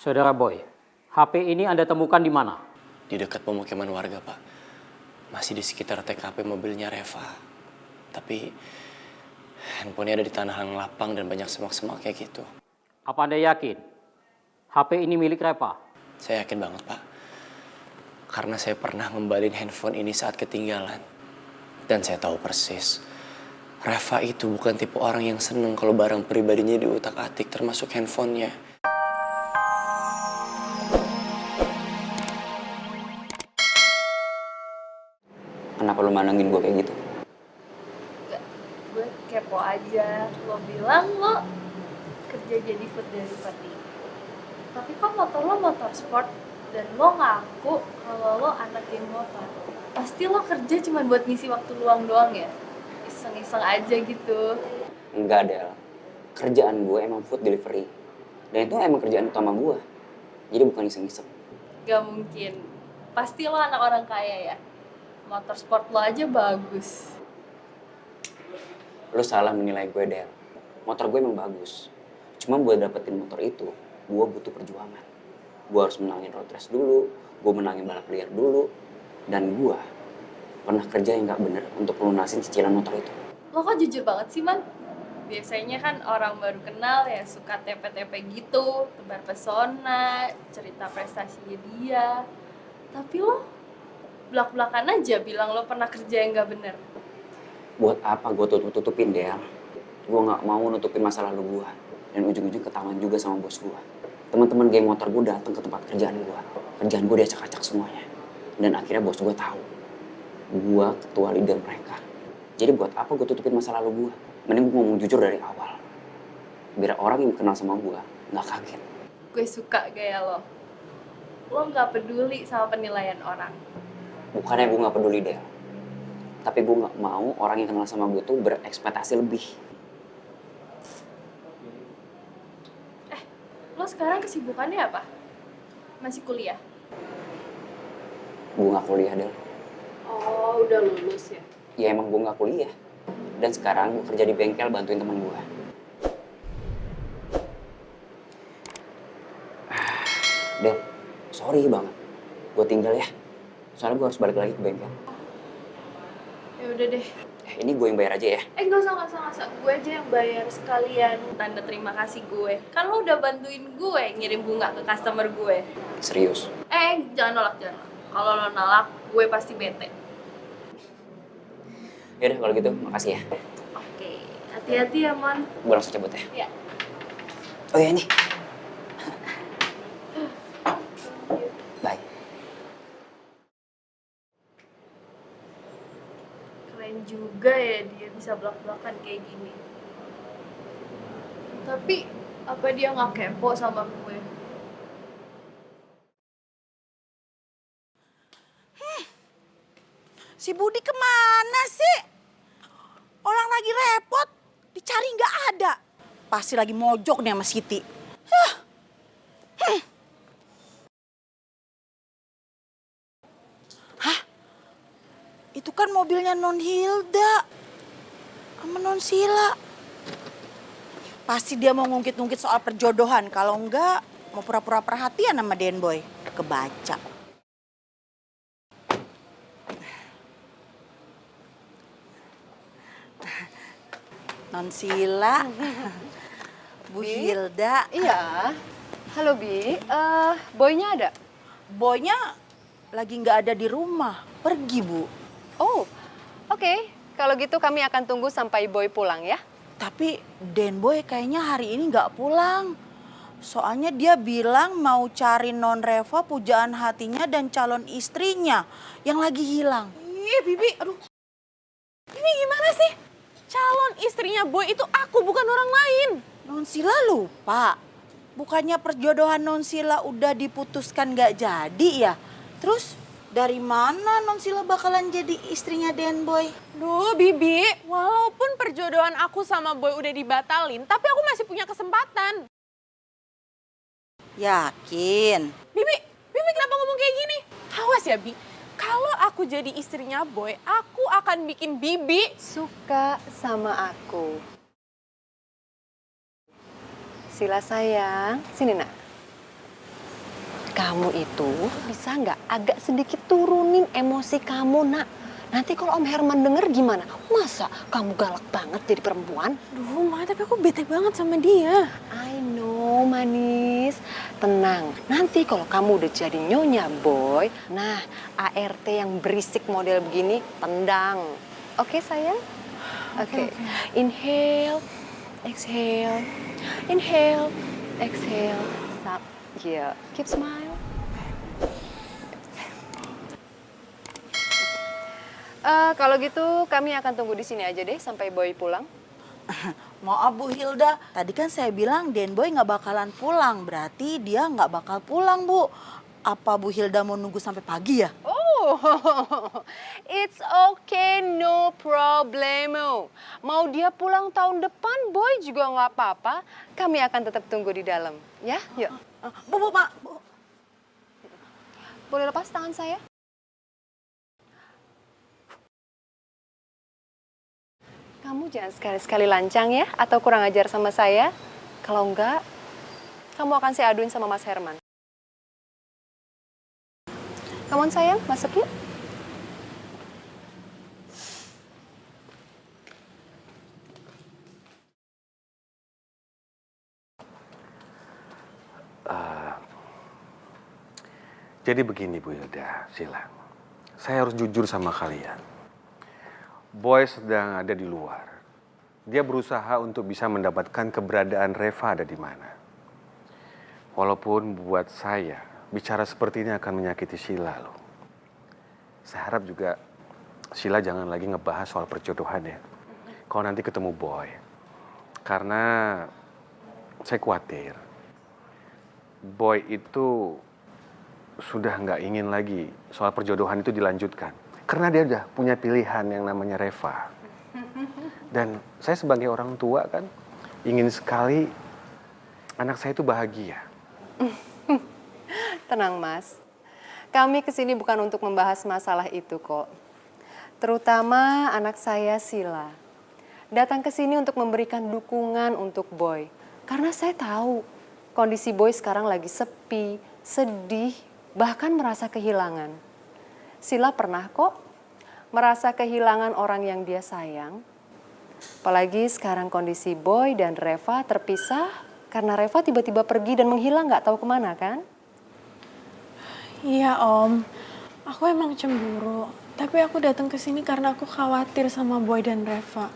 Saudara Boy, HP ini Anda temukan di mana? Di dekat pemukiman warga, Pak. Masih di sekitar TKP mobilnya Reva. Tapi handphonenya ada di tanah yang lapang dan banyak semak-semak kayak gitu. Apa Anda yakin HP ini milik Reva? Saya yakin banget, Pak. Karena saya pernah ngembalin handphone ini saat ketinggalan. Dan saya tahu persis, Reva itu bukan tipe orang yang seneng kalau barang pribadinya diutak-atik, termasuk handphonenya. Kenapa lu mandangin gue kayak gitu? Enggak, gue kepo aja. Lo bilang lo kerja jadi food delivery. Tapi kok motor lo motor sport dan lo ngaku kalau lo anak geng motor. Pasti lo kerja cuma buat ngisi waktu luang doang ya? Iseng-iseng aja gitu. Enggak, Del. Kerjaan gue emang food delivery. Dan itu emang kerjaan utama gue. Jadi bukan iseng-iseng. Gak mungkin. Pasti lo anak orang kaya ya? Motor sport lo aja bagus. Lu salah menilai gue, Del. Motor gue emang bagus. Cuma buat dapetin motor itu, gue butuh perjuangan. Gue harus menangin road race dulu, gue menangin balap liar dulu. Dan gue pernah kerja yang gak bener untuk lunasin cicilan motor itu. Lo kok jujur banget sih, Man? Biasanya kan orang baru kenal ya suka tepe-tepe gitu, tebar pesona, cerita prestasinya dia. Tapi lo belak-belakan aja bilang lo pernah kerja yang gak bener. Buat apa gue tutupin, Del? Gue gak mau nutupin masa lalu gue. Dan ujung-ujung ketahuan juga sama bos gue. Teman-teman geng motor gue datang ke tempat kerjaan gue. Kerjaan gue diacak-acak semuanya. Dan akhirnya bos gue tahu gue ketua leader mereka. Jadi buat apa gue tutupin masa lalu gue? Mending gue ngomong jujur dari awal. Biar orang yang kenal sama gue gak kaget. Gue suka gaya lo. Lo gak peduli sama penilaian orang. Bukannya gue gak peduli, Del. Tapi gue gak mau orang yang kenal sama gue tuh berekspektasi lebih. Lo sekarang kesibukannya apa? Masih kuliah? Gue gak kuliah, Del. Oh, udah lulus ya? Ya emang gue gak kuliah. Dan sekarang gue kerja di bengkel bantuin teman gue. Del, sorry banget. Gue tinggal ya. Soalnya gue harus balik lagi ke bengkel. Ya udah deh. Ini gue yang bayar aja ya. Nggak usah. Gue aja yang bayar sekalian tanda terima kasih gue. Kan lo udah bantuin gue ngirim bunga ke customer gue. Serius. Jangan nolak. Kalau lo nolak, gue pasti bete. Yaudah kalau gitu, makasih ya. Oke, hati-hati ya, Mon. Gue langsung cabut ya. Ya. Oh ya nih. Bye. Keren juga ya dia bisa belak-belakan kayak gini. Tapi, apa dia nggak kepo sama gue? Si Budi kemana sih? Orang lagi repot, dicari nggak ada. Pasti lagi mojok nih sama Siti. Hah? Itu kan mobilnya Non Hilda sama Non Sila. Pasti dia mau ngungkit-ngungkit soal perjodohan. Kalau enggak, mau pura-pura perhatian sama Den Boy. Kebaca. Non Sila, Bu Hilda. Iya. Halo Bi, boynya ada? Boynya lagi nggak ada di rumah, pergi Bu. Oh, oke. Kalau gitu kami akan tunggu sampai boy pulang ya. Tapi Den Boy kayaknya hari ini nggak pulang. Soalnya dia bilang mau cari Non Reva pujaan hatinya dan calon istrinya yang lagi hilang. Ih, Bibi, aduh. Ini gimana sih? Calon istrinya Boy itu aku, bukan orang lain. Non Sila lupa. Bukannya perjodohan Non Sila udah diputuskan nggak jadi ya? Terus dari mana Non Sila bakalan jadi istrinya Den Boy? Duh, Bibi, walaupun perjodohan aku sama Boy udah dibatalin, tapi aku masih punya kesempatan. Yakin? Bibi kenapa ngomong kayak gini? Awas ya, Bi. Kalau aku jadi istrinya Boy, aku akan bikin Bibi Suka sama aku. Sila sayang, sini nak. kamu itu bisa nggak agak sedikit turunin emosi kamu, nak? Nanti kalau Om Herman denger gimana? Masa kamu galak banget jadi perempuan? Duh, Ma, tapi aku bete banget sama dia. I know, manis. Tenang, nanti kalau kamu udah jadi nyonya boy, nah ART yang berisik model begini, tendang. Oke, sayang? Oke. Inhale, exhale. Inhale, exhale. Stop. Yeah, keep smile. Kalau gitu kami akan tunggu di sini aja deh sampai Boy pulang. Maaf Bu Hilda, tadi kan saya bilang Den Boy nggak bakalan pulang, berarti dia nggak bakal pulang Bu. Apa Bu Hilda mau nunggu sampai pagi ya? Oh, it's okay, no problemo. Mau dia pulang tahun depan, Boy juga nggak apa-apa. Kami akan tetap tunggu di dalam, ya? Yuk. Bu, Mak. Bu. Boleh lepas tangan saya? Kamu jangan sekali-sekali lancang ya, atau kurang ajar sama saya. Kalau enggak, kamu akan saya aduin sama Mas Herman. Come on sayang, masuk yuk. Jadi begini Bu Hilda, Sila. Saya harus jujur sama kalian. Boy sedang ada di luar. Dia berusaha untuk bisa mendapatkan keberadaan Reva ada di mana. Walaupun buat saya, bicara seperti ini akan menyakiti Sila loh. Saya harap juga Sila jangan lagi ngebahas soal perjodohan ya. Kalau nanti ketemu Boy. Karena saya khawatir Boy itu sudah nggak ingin lagi soal perjodohan itu dilanjutkan. Karena dia udah punya pilihan yang namanya Reva. Dan saya sebagai orang tua kan ingin sekali anak saya itu bahagia. Tenang Mas, kami kesini bukan untuk membahas masalah itu kok. Terutama anak saya Sila. Datang ke sini untuk memberikan dukungan untuk Boy. Karena saya tahu kondisi Boy sekarang lagi sepi, sedih, bahkan merasa kehilangan. Sila pernah kok merasa kehilangan orang yang dia sayang. Apalagi sekarang kondisi Boy dan Reva terpisah karena Reva tiba-tiba pergi dan menghilang nggak tahu kemana kan? Iya Om, aku emang cemburu. Tapi aku datang ke sini karena aku khawatir sama Boy dan Reva.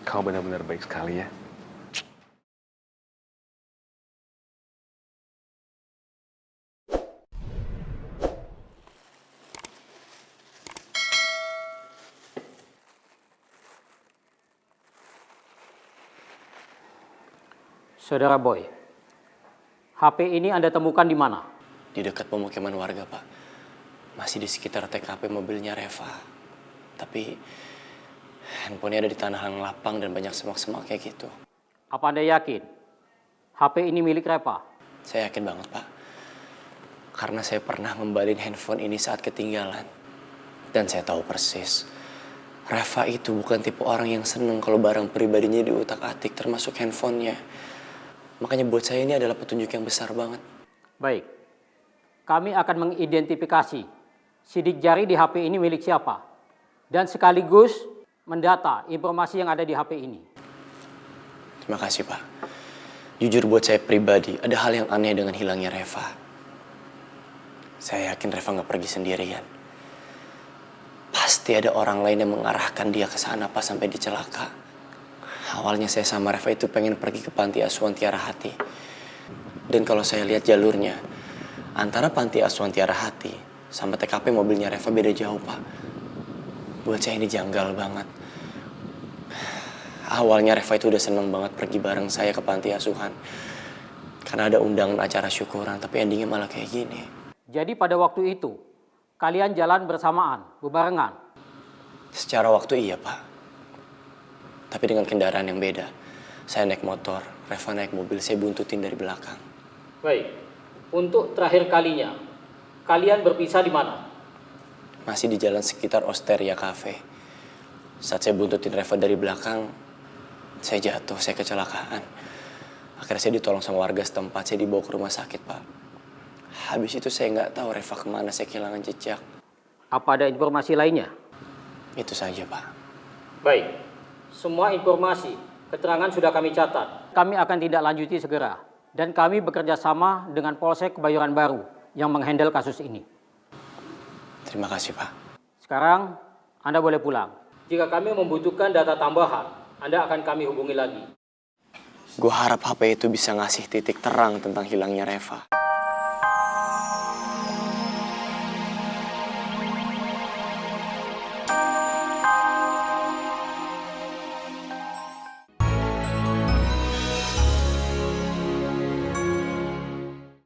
Kau benar-benar baik sekali ya. Saudara Boy, HP ini Anda temukan di mana? Di dekat pemukiman warga, Pak. Masih di sekitar TKP mobilnya Reva. Tapi handphonenya ada di tanah yang lapang dan banyak semak-semak kayak gitu. Apa Anda yakin HP ini milik Reva? Saya yakin banget, Pak. Karena saya pernah ngembalin handphone ini saat ketinggalan. Dan saya tahu persis, Reva itu bukan tipe orang yang seneng kalau barang pribadinya diutak-atik termasuk handphonenya. Makanya buat saya ini adalah petunjuk yang besar banget. Baik, kami akan mengidentifikasi sidik jari di HP ini milik siapa. Dan sekaligus mendata informasi yang ada di HP ini. Terima kasih, Pak. Jujur buat saya pribadi, ada hal yang aneh dengan hilangnya Reva. Saya yakin Reva gak pergi sendirian. Pasti ada orang lain yang mengarahkan dia ke sana pas sampai dicelaka. Awalnya saya sama Reva itu pengen pergi ke panti asuhan Tiara Hati. Dan kalau saya lihat jalurnya, antara panti asuhan Tiara Hati sama TKP mobilnya Reva beda jauh, Pak. Buat saya ini janggal banget. Awalnya Reva itu udah seneng banget pergi bareng saya ke panti asuhan. Karena ada undangan acara syukuran, tapi endingnya malah kayak gini. Jadi pada waktu itu, kalian jalan bersamaan, bebarengan? Secara waktu iya, Pak. Tapi dengan kendaraan yang beda. Saya naik motor, Reva naik mobil, saya buntutin dari belakang. Baik, untuk terakhir kalinya, kalian berpisah di mana? Masih di jalan sekitar Osteria Cafe. Saat saya buntutin Reva dari belakang, saya jatuh, saya kecelakaan. Akhirnya saya ditolong sama warga setempat, saya dibawa ke rumah sakit, Pak. Habis itu saya nggak tahu Reva kemana, saya kehilangan jejak. Apa ada informasi lainnya? Itu saja, Pak. Baik, semua informasi, keterangan sudah kami catat. Kami akan tindak lanjuti segera. Dan kami bekerja sama dengan Polsek Kebayoran Baru yang menghandle kasus ini. Terima kasih, Pak. Sekarang, Anda boleh pulang. Jika kami membutuhkan data tambahan, Anda akan kami hubungi lagi. Gue harap HP itu bisa ngasih titik terang tentang hilangnya Reva.